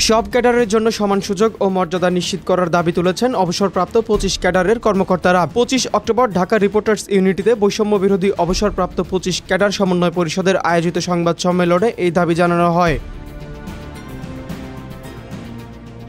সব ক্যাডারের জন্য সমান সুযোগ ও মর্যাদা নিশ্চিত করার দাবি তুলেছেন অবসরপ্রাপ্ত ২৫ ক্যাডারের কর্মকর্তারা। ২৫ অক্টোবর ঢাকা রিপোর্টার্স ইউনিটিতে বৈষম্য বিরোধী অবসরপ্রাপ্ত ২৫ ক্যাডার সমন্বয় পরিষদের আয়োজিত সংবাদ সম্মেলনে এই দাবি জানানো হয়।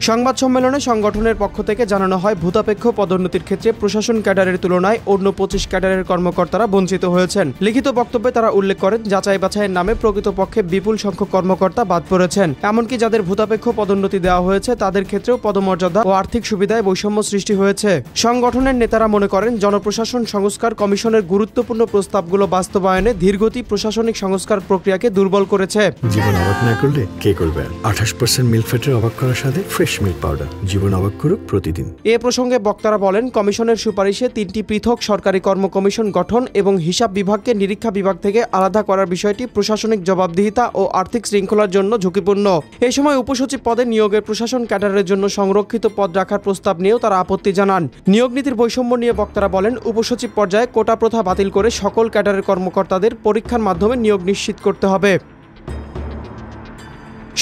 সংবাদ সম্মেলনে সংগঠনের পক্ষ থেকে জানানো হয়, ভূতাপেক্ষ পদোন্নতির ক্ষেত্রে প্রশাসন ক্যাডারের তুলনায় অন্য ২৫ ক্যাডারের কর্মকর্তারা বঞ্চিত হয়েছেন। লিখিত বক্তব্যে তারা উল্লেখ করেন, যাচাই বাছাইয়ের নামে প্রকৃতপক্ষে বিপুল সংখ্যক কর্মকর্তা বাদ পড়েছেন। এমনকি যাদের ভূতাপেক্ষ পদোন্নতি দেওয়া হয়েছে তাদের ক্ষেত্রেও পদমর্যাদা ও আর্থিক সুবিধায় বৈষম্য সৃষ্টি হয়েছে। সংগঠনের নেতারা মনে করেন, জনপ্রশাসন সংস্কার কমিশনের গুরুত্বপূর্ণ প্রস্তাবগুলো বাস্তবায়নে ধীরগতি প্রশাসনিক সংস্কার প্রক্রিয়াকে দুর্বল করেছে। জীবন অবাক না করলে কে করবে? 28% মিল্ক ফ্যাটের অবাক করার সাথে ফ্রেশ মিল্ক পাউডার, জীবন অবাক করুক প্রতিদিন। এ প্রসঙ্গে বক্তারা বলেন, কমিশনের সুপারিশে 3টি পৃথক সরকারি কর্ম কমিশন গঠন এবং হিসাব বিভাগকে নিরীক্ষা বিভাগ থেকে আলাদা করার বিষয়টি প্রশাসনিক জবাবদিহিতা ও আর্থিক শৃঙ্খলার জন্য ঝুঁকিপূর্ণ। এই সময় উপসচিব পদে নিয়োগের প্রশাসন ক্যাডারের জন্য সংরক্ষিত পদ রাখার প্রস্তাব নিয়েও তারা আপত্তি জানান। নিয়োগ নীতির বৈষম্য নিয়ে বক্তারা বলেন, উপসচিব পর্যায়ে কোটা প্রথা বাতিল করে সকল ক্যাডারের কর্মকর্তাদের পরীক্ষার মাধ্যমে নিয়োগ নিশ্চিত করতে হবে।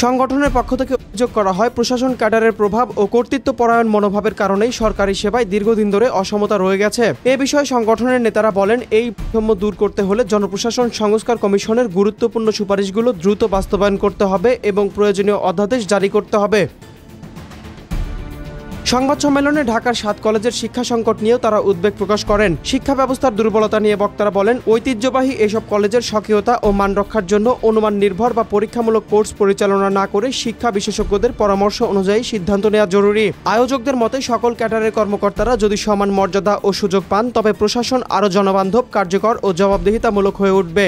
সংগঠনের পক্ষ থেকে অভিযোগ করা হয়, প্রশাসন ক্যাডারের প্রভাব ও কর্তৃত্বপরায়ণ মনোভাবের কারণেই সরকারি সেবায় দীর্ঘদিন ধরে অসমতা রয়ে গেছে। এ বিষয়ে সংগঠনের নেতারা বলেন, এই বৈষম্য দূর করতে হলে জনপ্রশাসন সংস্কার কমিশনের গুরুত্বপূর্ণ সুপারিশগুলো দ্রুত বাস্তবায়ন করতে হবে এবং প্রয়োজনীয় অধ্যাদেশ জারি করতে হবে। সংবাদ সম্মেলনে ঢাকার 7 কলেজের শিক্ষা সংকট নিয়েও তারা উদ্বেগ প্রকাশ করেন। শিক্ষা ব্যবস্থার দুর্বলতা নিয়ে বক্তারা বলেন, ঐতিহ্যবাহী এসব কলেজের স্বকীয়তা ও মান রক্ষার জন্য অনুমান নির্ভর বা পরীক্ষামূলক কোর্স পরিচালনা না করে শিক্ষা বিশেষজ্ঞদের পরামর্শ অনুযায়ী সিদ্ধান্ত নেওয়া জরুরি। আয়োজকদের মতে, সকল ক্যাডারের কর্মকর্তারা যদি সমান মর্যাদা ও সুযোগ পান, তবে প্রশাসন আরও জনবান্ধব, কার্যকর ও জবাবদিহিতামূলক হয়ে উঠবে।